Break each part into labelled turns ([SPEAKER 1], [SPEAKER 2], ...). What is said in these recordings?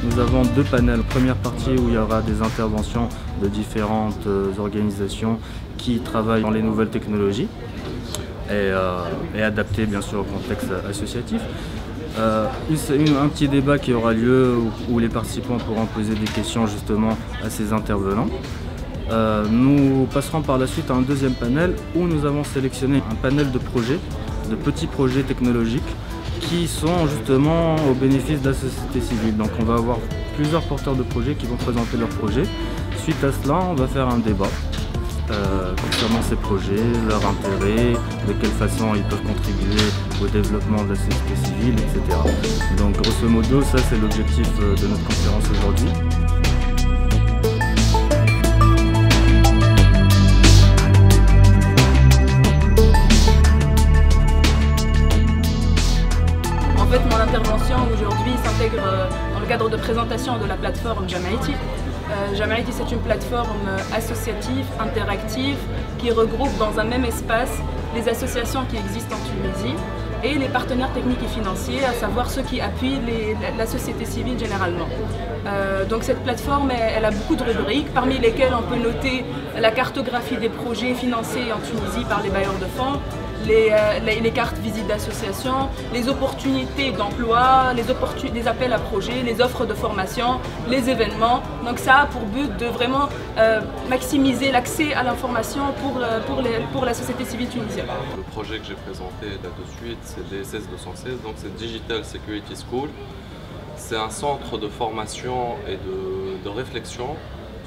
[SPEAKER 1] Nous avons deux panels. Première partie où il y aura des interventions de différentes organisations qui travaillent dans les nouvelles technologies et adaptées bien sûr au contexte associatif. Un petit débat qui aura lieu où les participants pourront poser des questions justement à ces intervenants. Nous passerons par la suite à un deuxième panel où nous avons sélectionné un panel de projets, de petits projets technologiques qui sont justement au bénéfice de la société civile. Donc on va avoir plusieurs porteurs de projets qui vont présenter leurs projets. Suite à cela, on va faire un débat concernant ces projets, leur intérêt, de quelle façon ils peuvent contribuer au développement de la société civile, etc. Donc grosso modo, ça c'est l'objectif de notre conférence aujourd'hui.
[SPEAKER 2] En fait, mon intervention aujourd'hui s'intègre dans le cadre de présentation de la plateforme Jamaïti. Jamaïti, c'est une plateforme associative, interactive, qui regroupe dans un même espace les associations qui existent en Tunisie et les partenaires techniques et financiers, à savoir ceux qui appuient la société civile généralement. Donc cette plateforme, elle a beaucoup de rubriques, parmi lesquelles on peut noter la cartographie des projets financés en Tunisie par les bailleurs de fonds, les cartes visites d'associations, les opportunités d'emploi, les appels à projets, les offres de formation, les événements. Donc ça a pour but de vraiment maximiser l'accès à l'information pour la société civile tunisienne.
[SPEAKER 3] Le projet que j'ai présenté là de suite, c'est DSS 216, donc c'est Digital Security School. C'est un centre de formation et de réflexion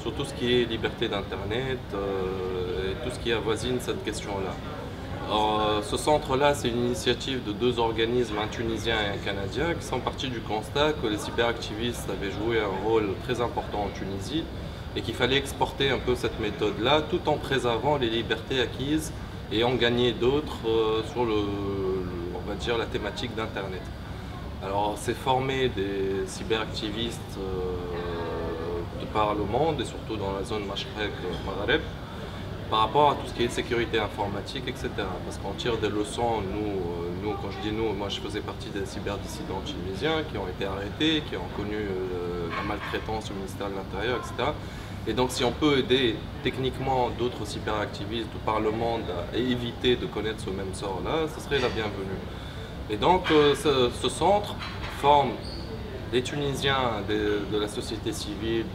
[SPEAKER 3] sur tout ce qui est liberté d'Internet et tout ce qui avoisine cette question-là. Ce centre-là, c'est une initiative de deux organismes, un tunisien et un canadien, qui sont partis du constat que les cyberactivistes avaient joué un rôle très important en Tunisie et qu'il fallait exporter un peu cette méthode-là tout en préservant les libertés acquises et en gagner d'autres sur on va dire, la thématique d'Internet. Alors, c'est former des cyberactivistes de par le monde et surtout dans la zone Mashrek-Maghreb par rapport à tout ce qui est sécurité informatique, etc. Parce qu'on tire des leçons, nous, quand je dis nous, moi je faisais partie des cyberdissidents tunisiens qui ont été arrêtés, qui ont connu la maltraitance au ministère de l'Intérieur, etc. Et donc si on peut aider techniquement d'autres cyberactivistes de par le monde à éviter de connaître ce même sort-là, ce serait la bienvenue. Et donc ce centre forme des Tunisiens de la société civile,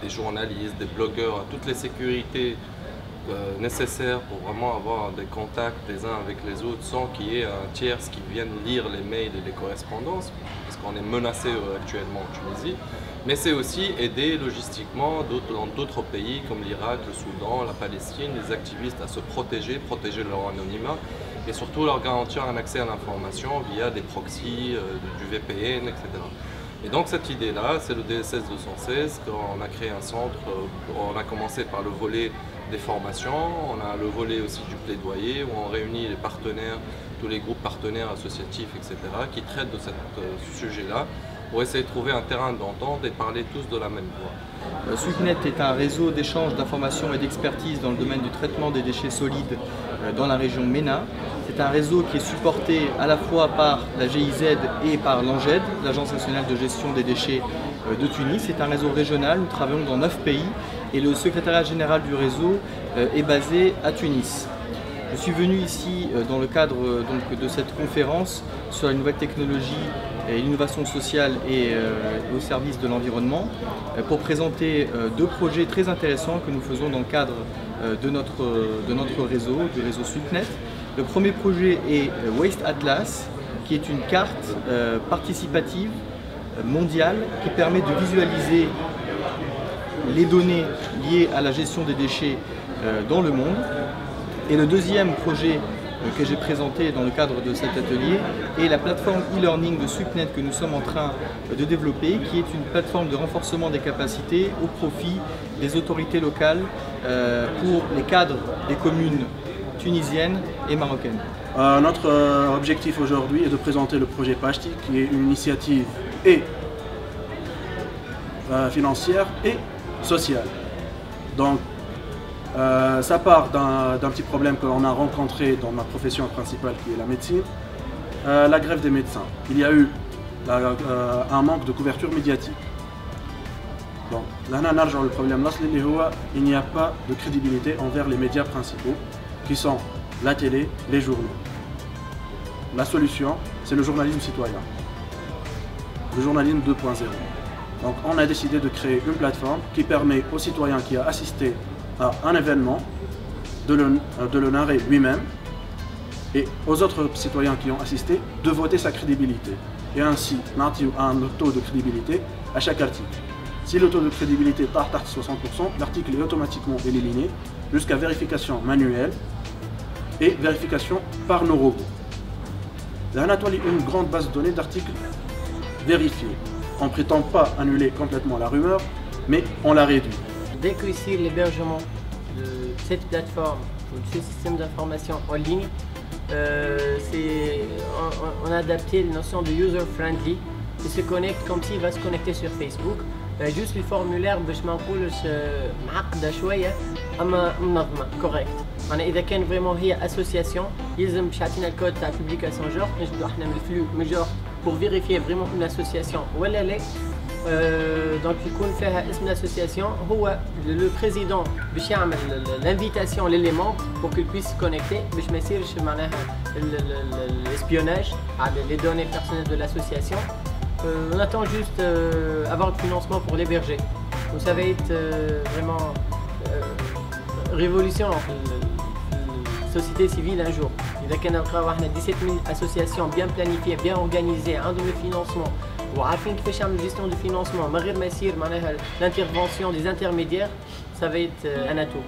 [SPEAKER 3] des journalistes, des blogueurs, à toutes les sécurités nécessaires pour vraiment avoir des contacts les uns avec les autres sans qu'il y ait un tiers qui vienne lire les mails et les correspondances, parce qu'on est menacé actuellement en Tunisie. Mais c'est aussi aider logistiquement dans d'autres pays comme l'Irak, le Soudan, la Palestine, les activistes à se protéger leur anonymat et surtout leur garantir un accès à l'information via des proxys, du VPN, etc. Et donc cette idée-là, c'est le DSS 216, on a créé un centre, on a commencé par le volet des formations, on a le volet aussi du plaidoyer, où on réunit les partenaires, tous les groupes partenaires associatifs, etc., qui traitent de ce sujet-là, pour essayer de trouver un terrain d'entente et parler tous de la même voix.
[SPEAKER 4] SWIPNet est un réseau d'échange d'informations et d'expertise dans le domaine du traitement des déchets solides dans la région MENA. C'est un réseau qui est supporté à la fois par la GIZ et par l'ANGED, l'Agence nationale de gestion des déchets de Tunis. C'est un réseau régional, nous travaillons dans 9 pays et le secrétariat général du réseau est basé à Tunis. Je suis venu ici dans le cadre de cette conférence sur la nouvelle technologie et l'innovation sociale et au service de l'environnement pour présenter deux projets très intéressants que nous faisons dans le cadre de notre réseau, du réseau SWIPNet. Le premier projet est Waste Atlas, qui est une carte participative mondiale qui permet de visualiser les données liées à la gestion des déchets dans le monde. Et le deuxième projet que j'ai présenté dans le cadre de cet atelier est la plateforme e-learning de SWIPNet que nous sommes en train de développer, qui est une plateforme de renforcement des capacités au profit des autorités locales pour les cadres des communes tunisiennes et marocaines.
[SPEAKER 5] Notre objectif aujourd'hui est de présenter le projet PACHTI, qui est une initiative et financière et sociale. Donc, ça part d'un petit problème que l'on a rencontré dans ma profession principale qui est la médecine, la grève des médecins. Il y a eu un manque de couverture médiatique. Donc là, le problème, il n'y a pas de crédibilité envers les médias principaux, qui sont la télé, les journaux. La solution, c'est le journalisme citoyen, le journalisme 2.0. Donc on a décidé de créer une plateforme qui permet aux citoyens qui a assisté à un événement de le narrer lui-même et aux autres citoyens qui ont assisté de voter sa crédibilité. Et ainsi, un taux de crédibilité à chaque article. Si le taux de crédibilité part à 60%, l'article est automatiquement éliminé jusqu'à vérification manuelle et vérification par nos robots. Là, on a une grande base de données d'articles vérifiés. On ne prétend pas annuler complètement la rumeur, mais on la réduit.
[SPEAKER 6] Dès que ici l'hébergement de cette plateforme ou de ce système d'information en ligne, on a adapté la notion de user-friendly. Il se connecte comme s'il va se connecter sur Facebook. Juste le formulaire باش ما نقولش معقده شويه اما منظمه كوريكت. انا اذا كان فريمون هي اسوسياسيون يلزم باش يعطينا الكود تاع بوبليكاسيون جور نجبدو احنا من الفلو من جور pour vérifier vraiment une association ولا لا. دونك يكون فيها اسم الاسوسياسيون هو لو بريزيدون باش يعمل l'invitation للي ممبر pour qu'ils puissent se connecter باش ما يصيرش معناها l'espionnage على les données personnelles de l'association. On attend juste avoir le financement pour l'héberger. Donc ça va être vraiment révolution dans la société civile un jour. Il y a 17 000 associations bien planifiées, bien organisées, un de financement. وعارفين كيفاش يعملوا gestion du financement من غير ما يصير معناها l'intervention des intermédiaires, ça va être un atout.